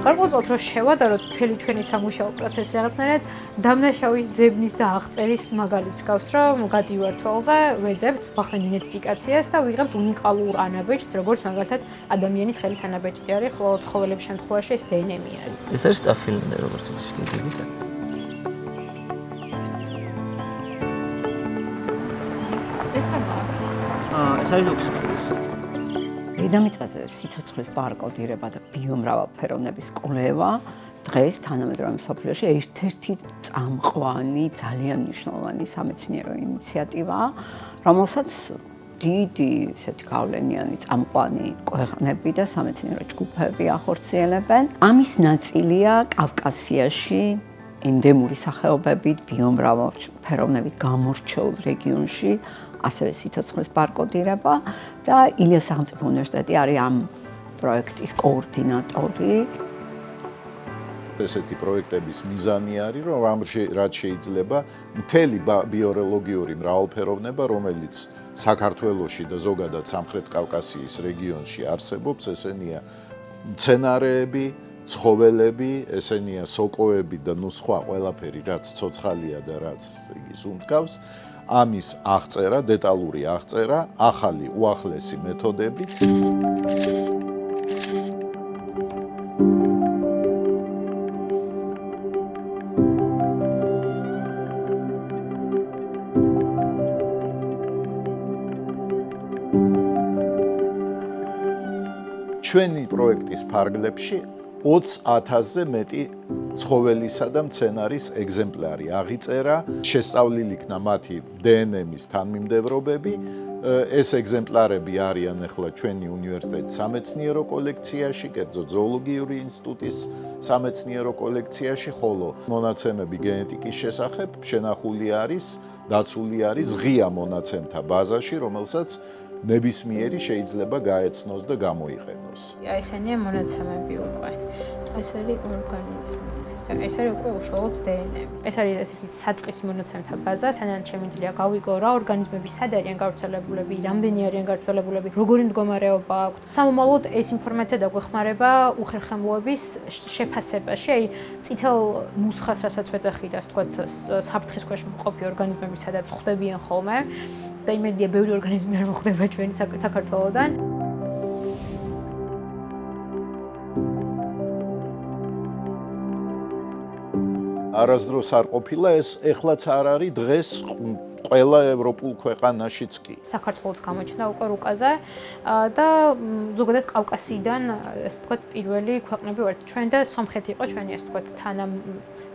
გარკვეულწილად რომ შევადაროთ მთელი ჩვენი სამუშაო პროცესი რაღაცნაირად დამნაშავის ძებნის და აღწერის მაგალითს გავს, რომ გადივართ ველზე, ვეძებთ ვახდენთ იდენტიფიკაციას და ვიღებთ უნიკალურ ანაბეჭდს, როგორც მაგალითად ადამიანის ხელის ანაბეჭდი არის, ხოლო ცხოველების შემთხვევაში ეს დნმ არის. ეს არის სტაფილინი, როგორც იცის კიდევ. ეს ხება? ეს არის ოქსიდიზი. დედამიწაზე სიცოცხლის ბარკოდირება და ბიომრავალფეროვნების კვლევა დღეს თანამედროვე მსოფლიოში ერთ-ერთი წამყვანი, ძალიან მნიშვნელოვანი სამეცნიერო ინიციატივაა, რომელსაც დიდი, ესეთი გავლენიანი წამყვანი ქვეყნები და სამეცნიერო ჯგუფები ახორციელებენ. ამის ნაწილია კავკასიაში ენდემური სახეობებით, ბიომრავალფეროვნებით გამორჩეულ რეგიონში ასევე სიცოცხლის ბარკოდირება და ილიას სახელმწიფო უნივერსიტეტი არის ამ პროექტის კოორდინატორი. ესეთი პროექტების მიზანი არის, რომ რაც შეიძლება მთელი ბიოლოგიური მრავალფეროვნება, რომელიც საქართველოში და ზოგადად სამხრეთ კავკასიის რეგიონში არსებობს, ესენია მცენარეები, ცხოველები, ესენია სოკოები და ნუ სხვა ყველაფერი, რაც ცოცხალია და რაც იგი სუნთქავს. ამის აღწერა, დეტალური აღწერა, ახალი უახლესი მეთოდებით. ჩვენი პროექტის ფარგლებში 20,000-ზე მეტი ცხოველისა და მცენარის ეგზემპლარი აღიწერა, შესწავლილი იქნა მათი დნმ-ის თანმიმდევრობები. ეს ეგზემპლარები არიან ახლა ჩვენი უნივერსიტეტის სამეცნიერო კოლექციაში, კერძოდ ზოოლოგიური ინსტიტუტის სამეცნიერო კოლექციაში, ხოლო მონაცემები გენეტიკის შესახებ შენახული არის, დაცული არის ღია მონაცემთა ბაზაში, რომელსაც ნებისმიერი შეიძლება გაეცნოს და გამოიყენოს. აი ესენია მონაცემები უკვე. ეს არის ორგანიზმი. ეს არის უკვე უშუალოდ დნმ. ეს არის ესეთი საწყისი მონაცემთა ბაზა, სანამ შემიძლია გავიგო რა ორგანიზმები სად არიან გავრცელებულები, რამდენი არიან გავრცელებულები, როგორი მდგომარეობა აქვთ. სამომავლოდ ეს ინფორმაცია დაგვეხმარება უხერხემლოების შეფასებაში, აი წითელ ნუსხას, რასაც ვეძახით, ასე ვთქვათ, საფრთხის ქვეშ მყოფი ორგანიზმები სადაც ხვდებიან ხოლმე და იმედია ბევრი ორგანიზმი არ მოხვდება ჩვენი საქართველოდან. არასდროს არ ყოფილა ეს, ეხლაც არ არის დღეს ყველა ევროპულ ქვეყანაშიც კი. საქართველოს გამოჩნდა უკვე რუკაზე და ზოგადად კავკასიიდან, ასე ვთქვათ, პირველი ქვეყნები ვართ ჩვენ და სომხეთი იყო ჩვენი, ასე ვთქვათ,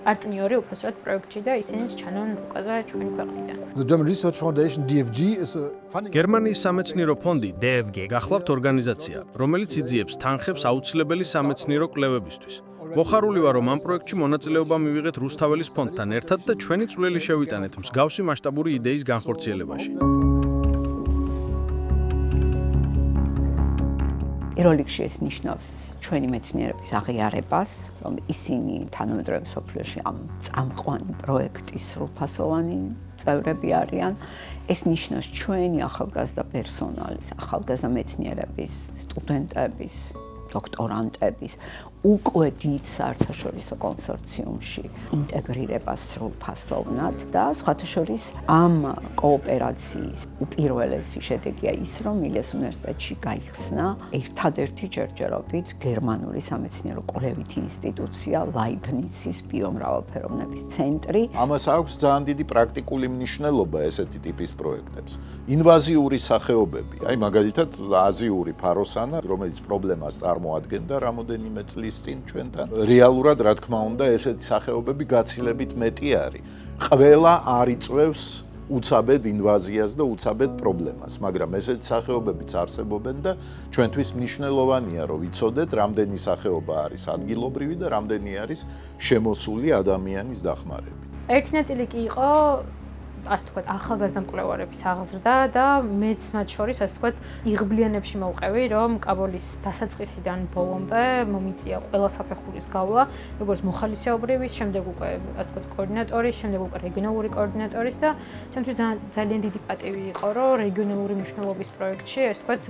პარტნიორი უბრალოდ პროექტში და ისინიც ჩანონ რუკაზე ჩვენი ქვეყნიდან. The German Research Foundation DFG is a funding გერმანიის სამეცნიერო ფონდი DFG გახლავთ ორგანიზაცია, რომელიც იძიებს თანხებს აუცილებელი სამეცნიერო კვლევებისთვის. მოხარული ვარ, რომ ამ პროექტში მონაწილეობა მივიღეთ რუსთაველის ფონდთან ერთად და ჩვენი წვლილი შევიტანეთ მსგავსი მასშტაბური იდეის განხორციელებაში. პირველ რიგში ეს ნიშნავს ჩვენი მეცნიერების აღიარებას, რომ ისინი თანამედროვე მსოფლიოში ამ წამყვანი პროექტის სრულფასოვანი წევრები არიან. ეს ნიშნავს ჩვენი ახალგაზრდა პერსონალის, ახალგაზრდა მეცნიერების, სტუდენტების, დოქტორანტების უკვე დიდ საერთაშორისო კონსორციუმში ინტეგრირებას სრულფასოვნად და სხვათა შორის ამ კოოპერაციის უპირველესი შედეგია ის, რომ ილიას უნივერსიტეტში გაიხსნა ერთადერთი ჯერჯერობით გერმანული სამეცნიერო კვლევითი ინსტიტუცია ლაიბნიცის ბიომრავალფეროვნების ცენტრი. ამას აქვს ძალიან დიდი პრაქტიკული მნიშვნელობა ესეთი ტიპის პროექტებს. ინვაზიური სახეობები, აი მაგალითად აზიური ფაროსანა, რომელიც პრობლემას წარმოადგენდა რამოდენიმე წლის წინ ჩვენთან. რეალურად, რა თქმა უნდა, ესეთი სახეობები გაცილებით მეტი არის. ყველა არ იწვევს უცაბედ ინვაზიას და უცაბედ პრობლემას, მაგრამ ესეთი სახეობებიც არსებობენ და ჩვენთვის მნიშვნელოვანია, რომ ვიცოდეთ, რამდენი სახეობა არის ადგილობრივი და რამდენი არის შემოსული ადამიანის დახმარებით. ერთი ნაწილი კი იყო ასე ვთქვათ, ახალგაზრდა მკვლევარების აღზრდა და მეც მათ შორის, ასე ვთქვათ, იღბლიანებში მოვყევი, რომ კაბოლის დასაწყისიდან ბოლომდე მომიწია ყველა საფეხურის გავლა, როგორც მოხალისეობრივის, შემდეგ უკვე, ასე ვთქვათ, კოორდინატორის, შემდეგ უკვე რეგიონალური კოორდინატორის და ჩემთვის ძალიან დიდი პატივი იყო, რომ რეგიონალური მნიშვნელობის პროექტში, ასე ვთქვათ,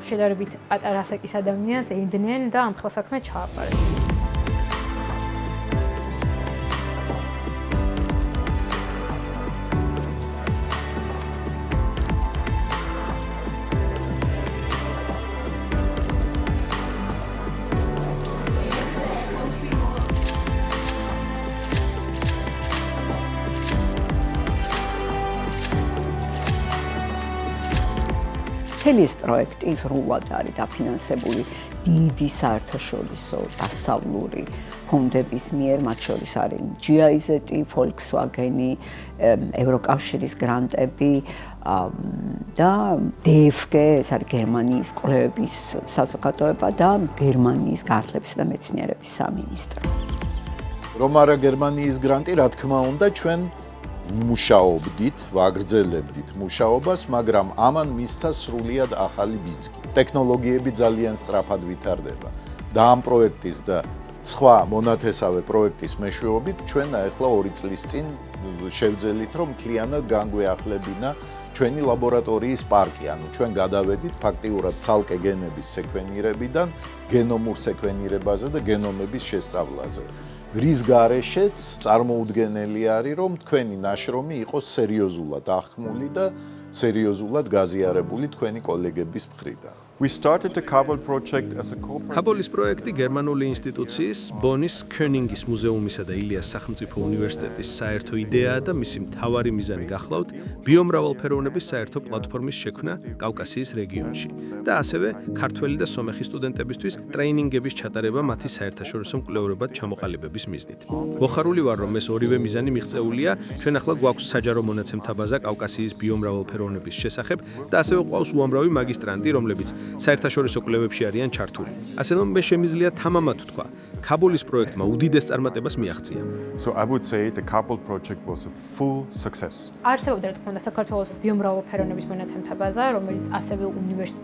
შედარებით პატარა ასაკის ადამიანს ენდნენ და ამ ხელსაქმე ჩააბარეს. მთელი ეს პროექტი სრულად არის დაფინანსებული დიდი საერთაშორისო დასავლური ფონდების მიერ, მათ შორის არის GIZ-ი, Volkswagen-ი, ევროკავშირის გრანტები და DFG, ეს არის გერმანიის კვლევების საზოგადოება და გერმანიის განათლებისა და მეცნიერების სამინისტრო. რომ არა გერმანიის გრანტი, რა თქმა უნდა, ჩვენ მუშაობდით, ვაგრძელებდით მუშაობას, მაგრამ ამან მისცა სრულიად ახალი ბიძგი. ტექნოლოგიები ძალიან სწრაფად ვითარდება და ამ პროექტის და სხვა მონათესავე პროექტის მეშვეობით ჩვენ ახლა 2 წლის წინ შევძელით, რომ მთლიანად განგვეახლებინა ჩვენი ლაბორატორიის პარკი, ანუ ჩვენ გადავედით ფაქტიურად ცალკე გენების სეკვენირებიდან გენომურ სეკვენირებაზე და გენომების შესწავლაზე. რის გარეშეც წარმოუდგენელი არის, რომ თქვენი ნაშრომი იყოს სერიოზულად აღქმული და სერიოზულად გაზიარებული თქვენი კოლეგების მხრიდან. We started the Kabul project as a corporate. კაბოლის პროექტი გერმანული ინსტიტუციის, ბონის ქონინგის მუზეუმისა და ილიას სახელმწიფო უნივერსიტეტის საერთო იდეაა და მისი მთავარი მიზანი გახლავთ ბიომრავალფეროვნების საერთო პლატფორმის შექმნა კავკასიის რეგიონში და ასევე ქართველი და სომეხი სტუდენტებისთვის ტრეინინგების ჩატარება მათი საერთაშორისო მკვლევრებად ჩამოყალიბების მიზნით. მოხარული ვარ, რომ ეს ორივე მიზანი მიღწეულია, ჩვენ ახლა გვაქვს საჯარო მონაცემთა ბაზა კავკასიის ბიომრავალფეროვნების შესახებ და ასევე ყავს უამრავი მაგისტრანტი, რომლებიც საერთაშორისო კვლევებში არიან ჩართული. ასე რომ მე შემიძლია თამამად ვთქვა, კაბულის პროექტმა უდიდეს წარმატებას მიაღწია. So I would say the Kabul project was a full success. არსებობდა რა თქმა უნდა საქართველოს ბიომრავალფეროვნების მონაცემთა ბაზა, რომელიც ასევე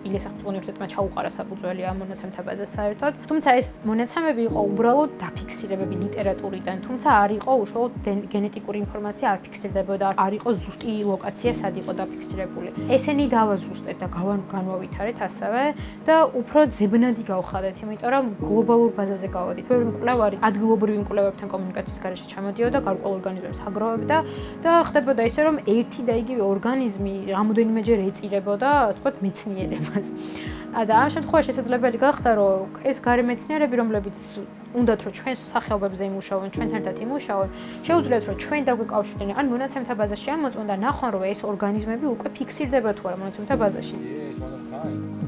ილიას სახელმწიფო უნივერსიტეტმა ჩაუყარა საფუძველი ამ მონაცემთა ბაზას საერთოდ. თუმცა ეს მონაცემები იყო უბრალოდ დაფიქსირებები ლიტერატურიდან, თუმცა არ იყო უშუალოდ გენეტიკური ინფორმაცია არ ფიქსირდებოდა, არ იყო ზუსტი ლოკაცია, სად იყო დაფიქსირებული. ესენი დავაზუსტეთ და განვავითარეთ ასევე და უფრო ძებნადი გავხადეთ, იმიტომ რომ გლობალურ ბაზაზე გავადით. ბევრი მკვლევარი ადგილობრივი მკვლევარებთან კომუნიკაციის გარეშე ჩამოდიოდა, გარკვეულ ორგანიზმებს აგროვებდა და ხდებოდა ისე, რომ ერთი და იგივე ორგანიზმი რამოდენიმეჯერ ეწირებოდა, ასე ვთქვათ, მეცნიერებას. და ამ შემთხვევაში შესაძლებელი გახდა, რომ ეს გარემეცნიერები, რომლებიც უნდათ რომ ჩვენ სახეობებზე იმუშაობენ, ჩვენთან ერთად იმუშაობენ, შეუძლიათ რომ ჩვენ დაგვიკავშირდნენ, ან მონაცემთა ბაზაში ამოწმონ და ნახონ, რომ ეს ორგანიზმები უკვე ფიქსირდება თუ არა მონაცემთა ბაზაში.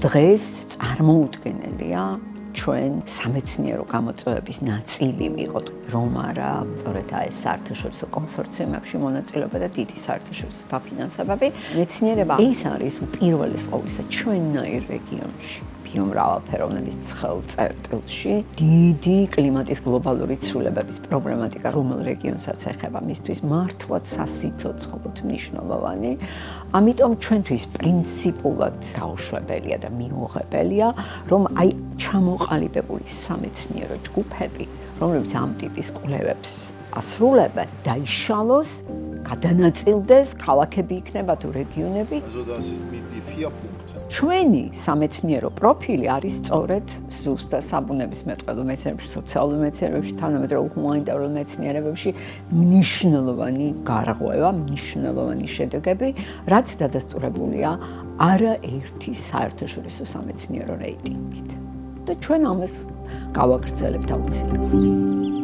დღეს წარმოუდგენელია ჩვენ სამეცნიერო გამოწვევების ნაწილი ვიყოთ, რომ არა, სწორედ ეს საერთაშორისო კონსორციუმებში მონაწილეობა და დიდი საერთაშორისო დაფინანსებები. მეცნიერება ეს არის უპირველეს ყოვლისა ჩვენნაირ რეგიონში. ბიომრავალფეროვნების ცხელ წერტილში დიდი კლიმატის გლობალური ცვლილებების პრობლემატიკა, რომელ რეგიონსაც ეხება, მისთვის მართლაც სასიცოცხლოდ მნიშვნელოვანი. ამიტომ ჩვენთვის პრინციპულად დაუშვებელია და მიუღებელია, რომ აი ჩამოყალიბებული სამეცნიერო ჯგუფები, რომლებიც ამ ტიპის კვლევებს ასრულებენ, დაიშალოს, გადანაწილდეს, ქალაქები იქნება თუ რეგიონები. ჩვენი სამეცნიერო პროფილი არის სწორედ ზუსტად საბუნებისმეტყველო მეცნიერებებში, სოციალურ მეცნიერებებში, თანამედროვე ჰუმანიტარულ მეცნიერებებში მნიშვნელოვანი გარღვევა, მნიშვნელოვანი შედეგები, რაც დადასტურებულია არაერთი საერთაშორისო სამეცნიერო რეიტინგით. და ჩვენ ამას გავაგრძელებთ აუცილებლად.